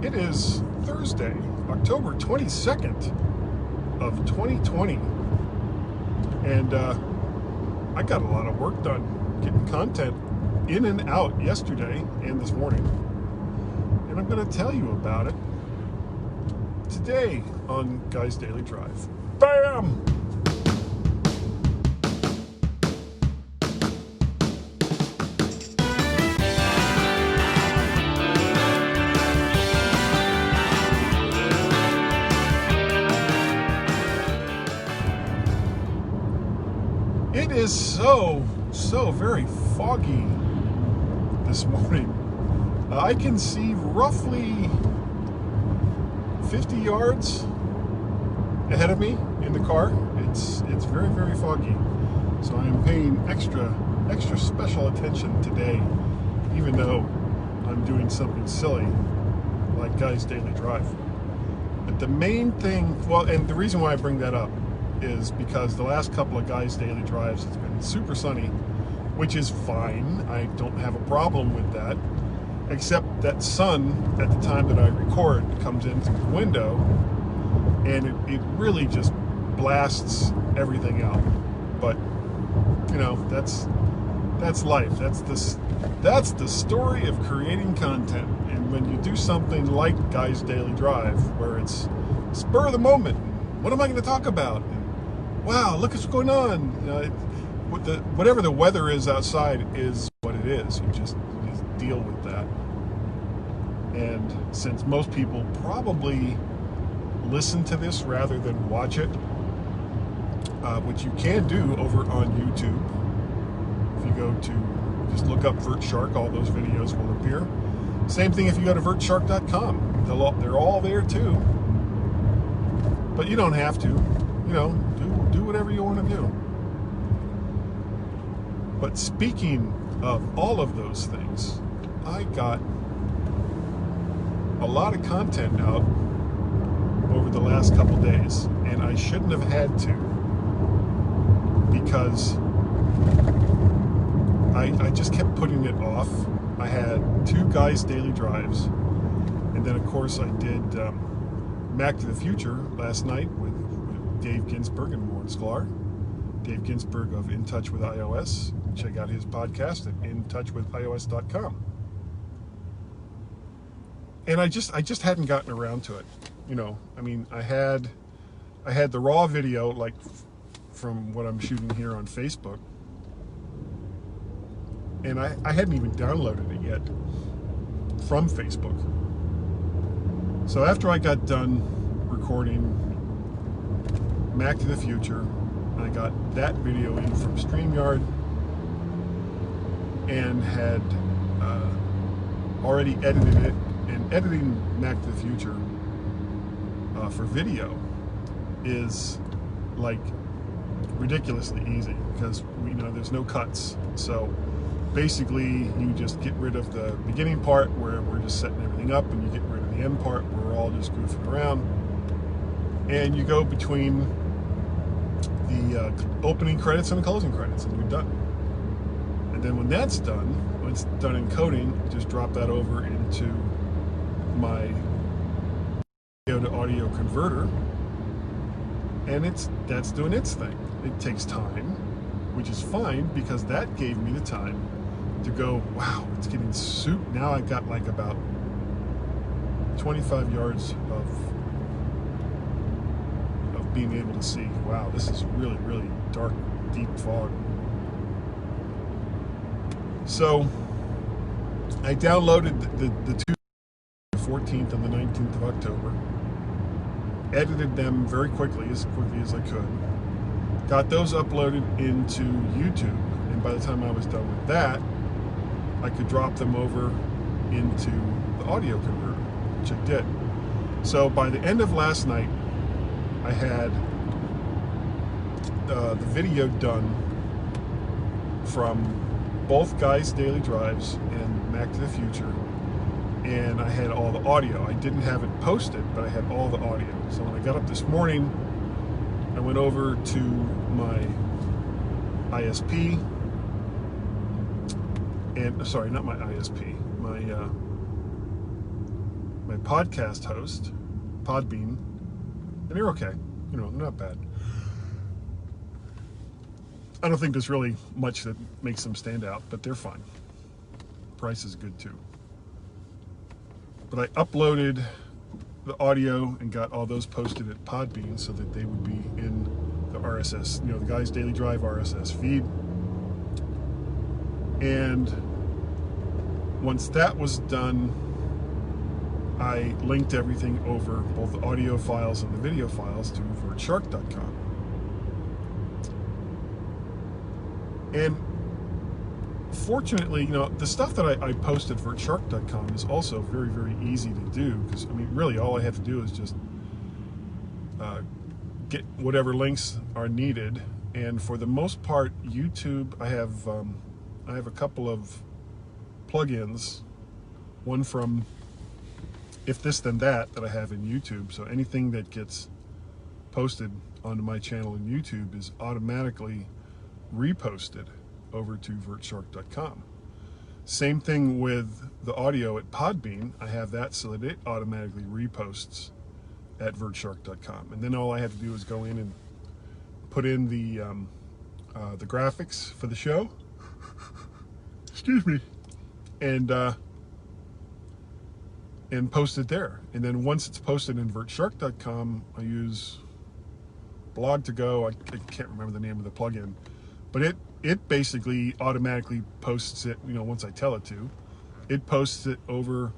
It is Thursday, October 22nd of 2020, and I got a lot of work done getting content in and out yesterday and this morning, and I'm going to tell you about it today on Guy's Daily Drive. Bam! It is so very foggy this morning. I can see roughly 50 yards ahead of me in the car. It's very foggy. So I am paying extra special attention today, even though I'm doing something silly like Guy's Daily Drive. But the main thing, and the reason why I bring that up is because the last couple of Guy's Daily Drives it's been super sunny, which is fine. I don't have a problem with that, except that sun at the time that I record comes in through the window, and it really just blasts everything out. But you know, that's life. That's the story of creating content. And when you do something like Guy's Daily Drive, where it's spur of the moment, what am I going to talk about? Wow, look what's going on. Whatever the weather is outside is what it is. You just deal with that. And since most people probably listen to this rather than watch it, which you can do over on YouTube. If you go to, just look up Vert Shark, all those videos will appear. Same thing if you go to vertshark.com. They're all there too. But you don't have to. You know, do whatever you want to do. But speaking of all of those things, I got a lot of content out over the last couple days, and I shouldn't have had to, because I just kept putting it off. I had 2 Guy's Daily Drives, and then of course I did Mac to the Future last night with Dave Ginsburg and Warren Sklar. Dave Ginsburg of In Touch with iOS. Check out his podcast at intouchwithios.com. And I just hadn't gotten around to it. You know, I mean, I had the raw video, like from what I'm shooting here on Facebook, and I hadn't even downloaded it yet from Facebook. So after I got done recording Mac to the Future, I got that video in from StreamYard and had already edited it. And editing Mac to the Future for video is like ridiculously easy, because there's no cuts. So basically you just get rid of the beginning part where we're just setting everything up, and you get rid of the end part where we're all just goofing around, and you go between the opening credits and the closing credits, and you're done. And then when that's done, when it's done encoding, just drop that over into my video to audio converter, and that's doing its thing. It takes time, which is fine, because that gave me the time to go, wow, it's getting soup. Now I've got like about 25 yards of being able to see, wow, this is really dark, deep fog. So I downloaded the 2, the 14th and the 19th of October, edited them very quickly as I could, got those uploaded into YouTube, and by the time I was done with that, I could drop them over into the audio converter, which I did. So by the end of last night, I had the video done from both Guy's Daily Drives and Mac to the Future, and I had all the audio. I didn't have it posted, but I had all the audio. So when I got up this morning, I went over to my ISP, and sorry, not my ISP, my my podcast host, Podbean, and they're okay. You know, they're not bad. I don't think there's really much that makes them stand out, but they're fine. Price is good too. But I uploaded the audio and got all those posted at Podbean so that they would be in the RSS, you know, the Guy's Daily Drive RSS feed. And once that was done, I linked everything over, both the audio files and the video files, to vertshark.com. And fortunately, you know, the stuff that I post at vertshark.com is also very, very easy to do, because, I mean, really all I have to do is just get whatever links are needed. And for the most part, YouTube, I have a couple of plugins, one from If This Then That I have in YouTube. So anything that gets posted onto my channel in YouTube is automatically reposted over to vertshark.com. Same thing with the audio at Podbean. I have that so that it automatically reposts at vertshark.com. And then all I have to do is go in and put in the graphics for the show. Excuse me. And post it there. And then once it's posted in vertshark.com, I use Blog2Go. I can't remember the name of the plugin, but it basically automatically posts it, you know, once I tell it to. It posts it over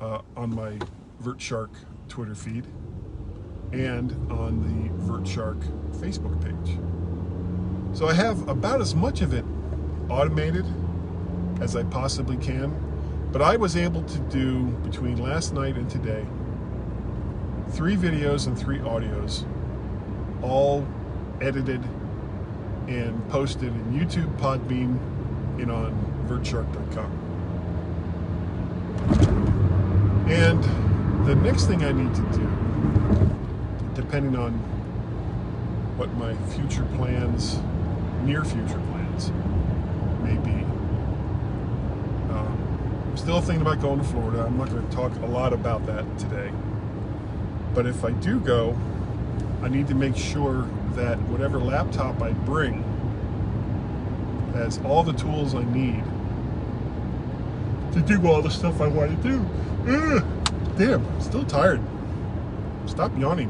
on my VertShark Twitter feed and on the VertShark Facebook page. So I have about as much of it automated as I possibly can, but I was able to do, between last night and today, 3 videos and 3 audios, all edited and posted in YouTube, Podbean, and on vertshark.com. And the next thing I need to do, depending on what my future plans, near future plans, may be, I'm still thinking about going to Florida. I'm not going to talk a lot about that today. But if I do go, I need to make sure that whatever laptop I bring has all the tools I need to do all the stuff I want to do. Damn, I'm still tired. Stop yawning.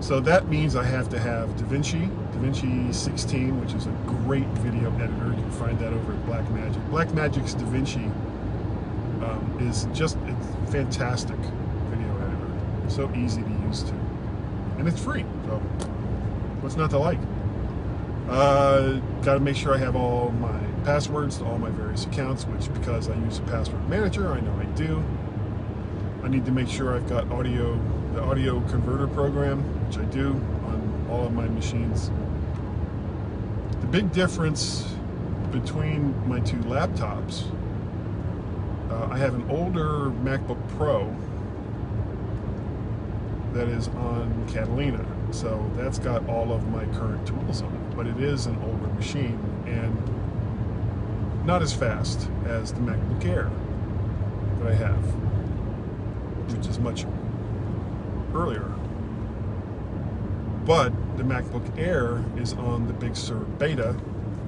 So that means I have to have DaVinci 16, which is a great video editor. You can find that over at Blackmagic. Blackmagic's DaVinci it's fantastic video editor. It's so easy to use too. And it's free, so what's not to like? Got to make sure I have all my passwords to all my various accounts, which, because I use a password manager, I know I do. I need to make sure I've got the audio converter program, which I do on all of my machines. The big difference between my 2 laptops, I have an older MacBook Pro that is on Catalina, so that's got all of my current tools on it, but it is an older machine and not as fast as the MacBook Air that I have, which is much earlier. But the MacBook Air is on the Big Sur beta,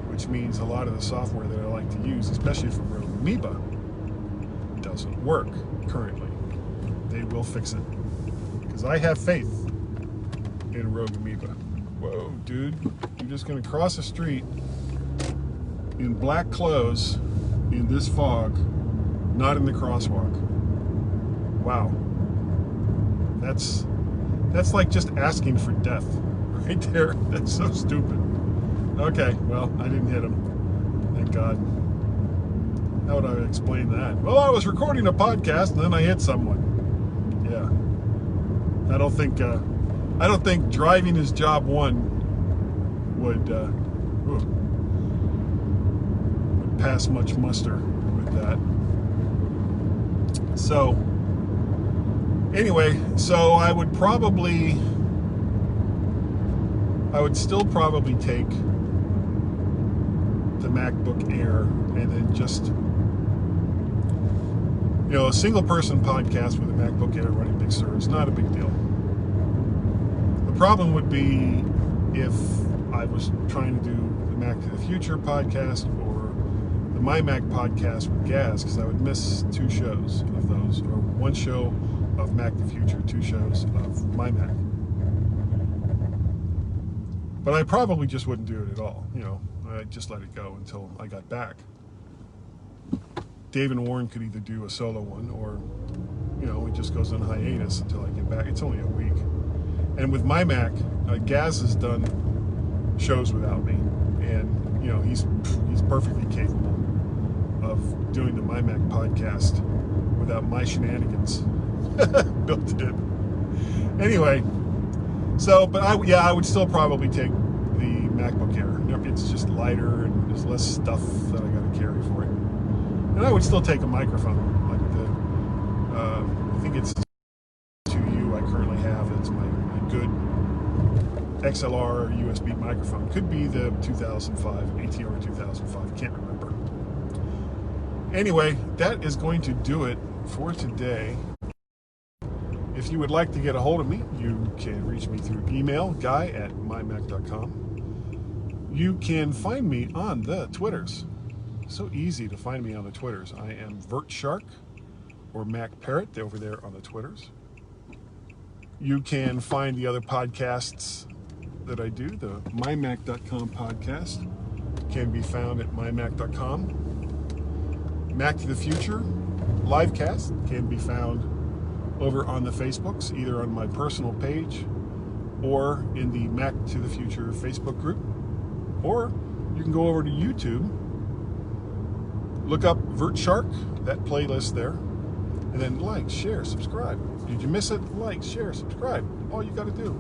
which means a lot of the software that I like to use, especially from Rogue Amoeba, doesn't work currently. They will fix it, because I have faith in Rogue Amoeba. Whoa, dude, you're just gonna cross the street in black clothes in this fog, not in the crosswalk. Wow. That's like just asking for death right there. That's so stupid. Okay, well, I didn't hit him. Thank God. How would I explain that? Well, I was recording a podcast and then I hit someone. Yeah. I don't think driving is job 1 would pass much muster with that. So anyway, so I would still probably take the MacBook Air and then just A single person podcast with a MacBook Air running Big Sur is not a big deal. The problem would be if I was trying to do the Mac to the Future podcast or the MyMac Podcast with Gaz, because I would miss 2 shows of those, or 1 show of Mac to the Future, 2 shows of MyMac. But I probably just wouldn't do it at all. I'd just let it go until I got back. Dave and Warren could either do a solo one or, it just goes on hiatus until I get back. It's only a week. And with MyMac, Gaz has done shows without me. And, he's perfectly capable of doing the MyMac podcast without my shenanigans built in. Anyway, but I would still probably take the MacBook Air. It's just lighter and there's less stuff that I got to carry for it. And I would still take a microphone, like I think it's 2U I currently have. That's my good XLR USB microphone. Could be the 2005, ATR 2005, can't remember. Anyway, that is going to do it for today. If you would like to get a hold of me, you can reach me through email, guy@mymac.com. You can find me on the Twitters. So easy to find me on the Twitters. I am VertShark or Mac Parrot over there on the Twitters. You can find the other podcasts that I do. The MyMac.com podcast can be found at MyMac.com. Mac to the Future livecast can be found over on the Facebooks, either on my personal page or in the Mac to the Future Facebook group. Or you can go over to YouTube, look up VertShark, that playlist there, and then like, share, subscribe. Did you miss it? Like, share, subscribe. All you got to do.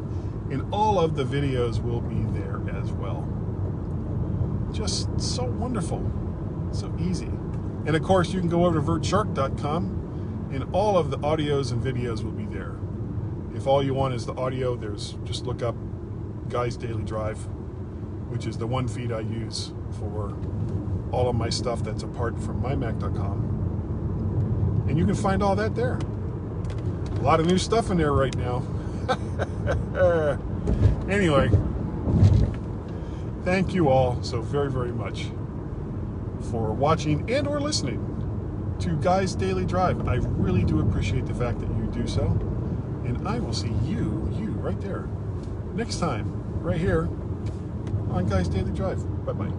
And all of the videos will be there as well. Just so wonderful. So easy. And of course, you can go over to vertshark.com, and all of the audios and videos will be there. If all you want is the audio, just look up Guy's Daily Drive, which is the one feed I use for all of my stuff that's apart from mymac.com. And you can find all that there. A lot of new stuff in there right now. Anyway, thank you all so very, very much for watching and or listening to Guy's Daily Drive. I really do appreciate the fact that you do so. And I will see you right there next time, right here on Guy's Daily Drive. Bye-bye.